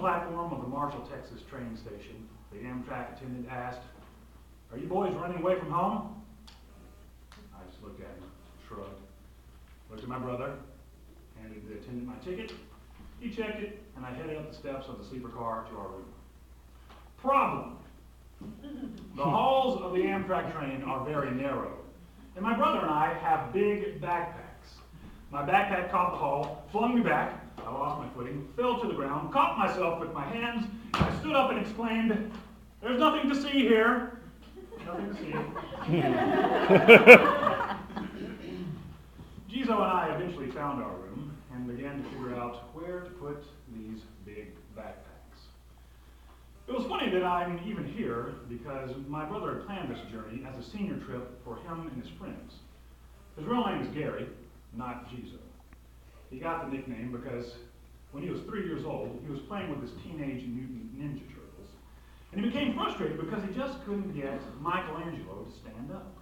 platform of the Marshall, Texas train station, the Amtrak attendant asked, "Are you boys running away from home?" I just looked at him, shrugged, looked at my brother, handed the attendant my ticket. He checked it, and I headed up the steps of the sleeper car to our room. Problem. The halls of the Amtrak train are very narrow, and my brother and I have big backpacks. My backpack caught the hall, flung me back, I lost my footing, fell to the ground, caught myself with my hands, and I stood up and exclaimed, "There's nothing to see here." Nothing to see. Geezo and I eventually found our room and began to figure out where to put these big backpacks. It was funny that I'm even here because my brother had planned this journey as a senior trip for him and his friends. His real name is Gary, not Geezo. He got the nickname because when he was 3 years old, he was playing with his Teenage Mutant Ninja Turtles, and he became frustrated because he just couldn't get Michelangelo to stand up.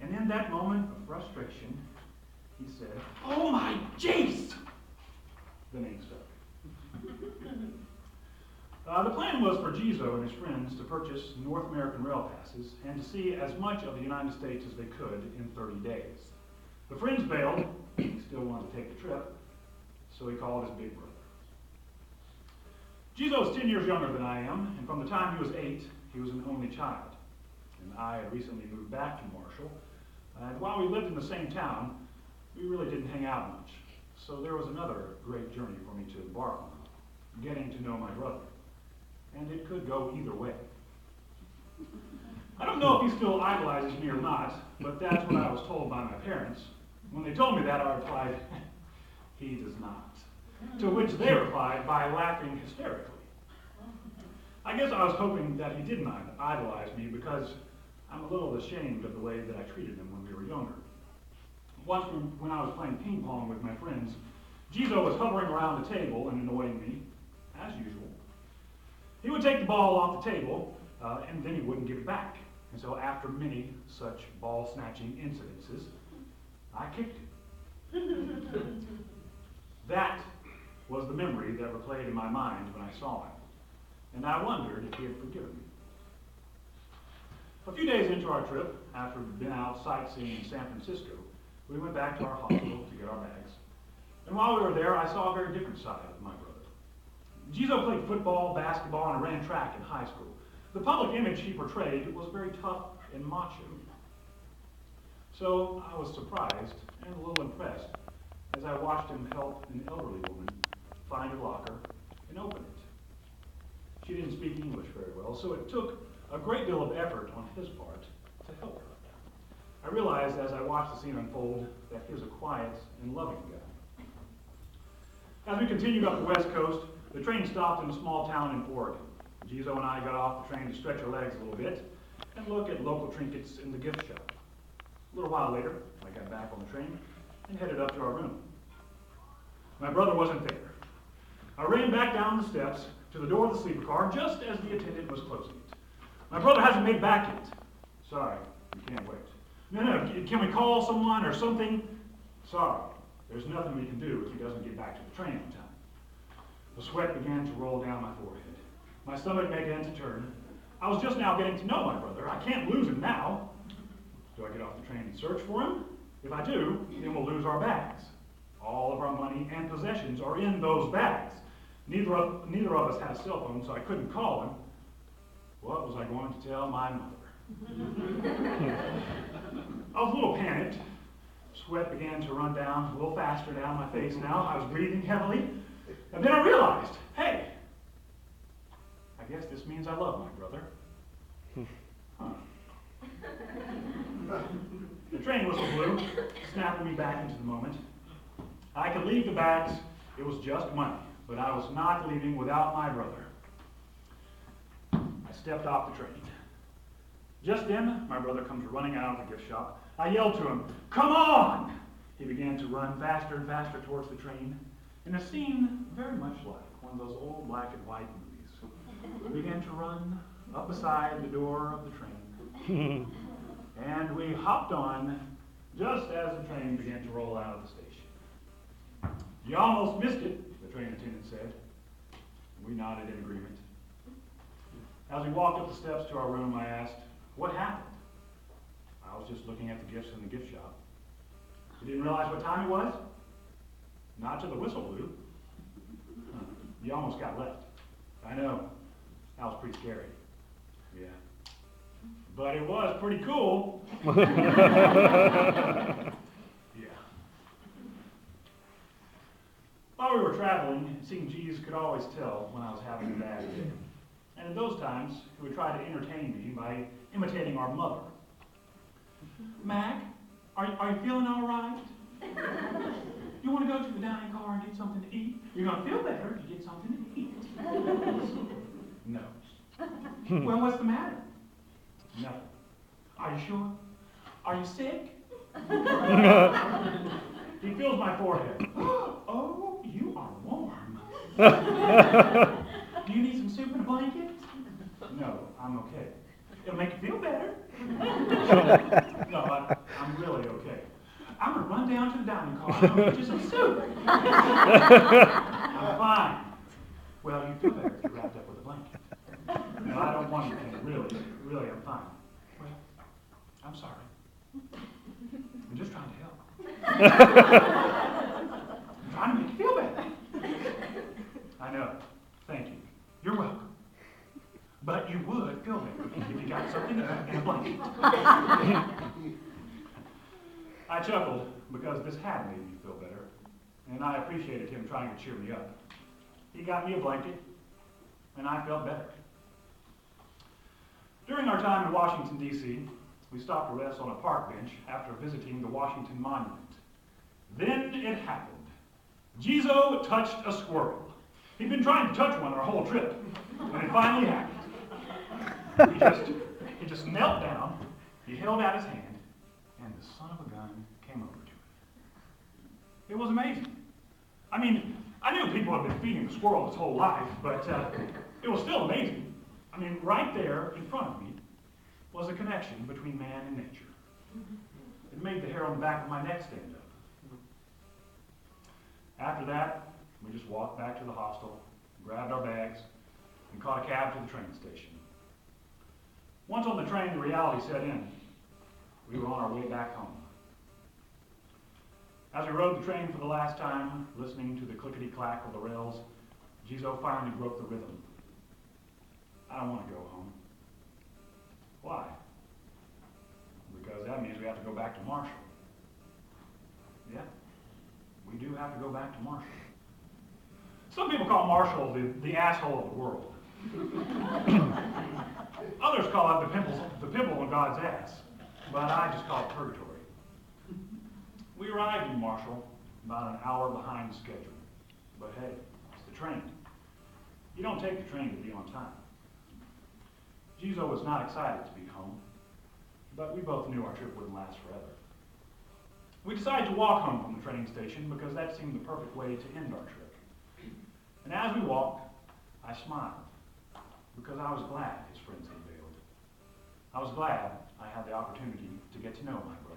And in that moment of frustration, he said, "Oh my jeez!" The name stuck. The plan was for Geezo and his friends to purchase North American rail passes and to see as much of the United States as they could in 30 days. The friends bailed. He still wanted to take the trip, so he called his big brother. Geezo is 10 years younger than I am, and from the time he was 8, he was an only child. And I had recently moved back to Marshall, and while we lived in the same town, we really didn't hang out much. So there was another great journey for me to embark on, getting to know my brother. And it could go either way. I don't know if he still idolizes me or not, but that's what I was told by my parents. When they told me that, I replied, "He does not." To which they replied by laughing hysterically. I guess I was hoping that he didn't idolize me because I'm a little ashamed of the way that I treated him when we were younger. Once when I was playing ping pong with my friends, Geezo was hovering around the table and annoying me, as usual. He would take the ball off the table, and then he wouldn't give it back. And so after many such ball-snatching incidences, I kicked him. That was the memory that replayed in my mind when I saw him, and I wondered if he had forgiven me. A few days into our trip, after we'd been out sightseeing in San Francisco, we went back to our hospital to get our bags. And while we were there, I saw a very different side of my brother. Geezo played football, basketball, and ran track in high school. The public image he portrayed was very tough and macho. So I was surprised and a little impressed as I watched him help an elderly woman find a locker and open it. She didn't speak English very well, so it took a great deal of effort on his part to help her. I realized as I watched the scene unfold that he was a quiet and loving guy. As we continued up the West Coast, the train stopped in a small town in Oregon. Geezo and I got off the train to stretch our legs a little bit and look at local trinkets in the gift shop. A little while later, I got back on the train and headed up to our room. My brother wasn't there. I ran back down the steps to the door of the sleeper car just as the attendant was closing it. "My brother hasn't made back yet." "Sorry, you can't wait." No, can we call someone or something?" "Sorry, there's nothing we can do if he doesn't get back to the train on time." The sweat began to roll down my forehead. My stomach began to turn. I was just now getting to know my brother. I can't lose him now. Do I get off the train and search for him? If I do, then we'll lose our bags. All of our money and possessions are in those bags. Neither of us had a cell phone, so I couldn't call him. What was I going to tell my mother? I was a little panicked. Sweat began to run down a little faster down my face now. I was breathing heavily. And then I realized, hey, I guess this means I love my brother. The train whistle blew, snapping me back into the moment. I could leave the bags. It was just money, but I was not leaving without my brother. I stepped off the train. Just then, my brother comes running out of the gift shop. I yelled to him, "Come on!" He began to run faster and faster towards the train, in a scene very much like one of those old black and white movies. We began to run up beside the door of the train, and we hopped on just as the train began to roll out of the station. "You almost missed it," the train attendant said. We nodded in agreement. As we walked up the steps to our room, I asked, "What happened?" "I was just looking at the gifts in the gift shop." "You didn't realize what time it was?" "Not till the whistle blew." "Huh. You almost got left." "I know. That was pretty scary." "Yeah. But it was pretty cool." Yeah. While we were traveling, it seemed Geezo could always tell when I was having a bad day. And in those times, he would try to entertain me by imitating our mother. "Mac, are you feeling all right? You want to go to the dining car and get something to eat? You're going to feel better if you get something to eat." "No." "Well, what's the matter?" "Nothing." "Are you sure? Are you sick?" He feels my forehead. "Oh, you are warm. Do you need some soup and a blanket?" "No, I'm okay." "It'll make you feel better." "No, I'm really okay. I'm going to run down to the dining car and I'll get you some soup." "I'm fine." "Well, you feel better if you're wrapped up with a blanket." "No, I don't want anything. Really, I'm fine." "Well, I'm sorry. I'm just trying to help. I'm trying to make you feel better." "I know. Thank you. You're welcome. But you would feel better if you got something in a blanket." I chuckled because this had made me feel better, and I appreciated him trying to cheer me up. He got me a blanket, and I felt better. During our time in Washington, D.C., we stopped to rest on a park bench after visiting the Washington Monument. Then it happened. Geezo touched a squirrel. He'd been trying to touch one our whole trip, and it finally happened. He just knelt down, he held out his hand, and the son of a gun came over to it. It was amazing. I mean, I knew people had been feeding the squirrel his whole life, but it was still amazing. I mean, right there in front of me was a connection between man and nature. It made the hair on the back of my neck stand up. After that, we just walked back to the hostel, grabbed our bags, and caught a cab to the train station. Once on the train, the reality set in. We were on our way back home. As we rode the train for the last time, listening to the clickety-clack of the rails, Geezo finally broke the rhythm. "I don't want to go home." "Why?" "Because that means we have to go back to Marshall." "Yeah, we do have to go back to Marshall. Some people call Marshall the asshole of the world. Others call it the pimple on God's ass, but I just call it purgatory." We arrived in Marshall about an hour behind schedule. But hey, it's the train. You don't take the train to be on time. Geezo was not excited to be home, but we both knew our trip wouldn't last forever. We decided to walk home from the train station because that seemed the perfect way to end our trip. And as we walked, I smiled because I was glad his friends had bailed. I was glad I had the opportunity to get to know my brother.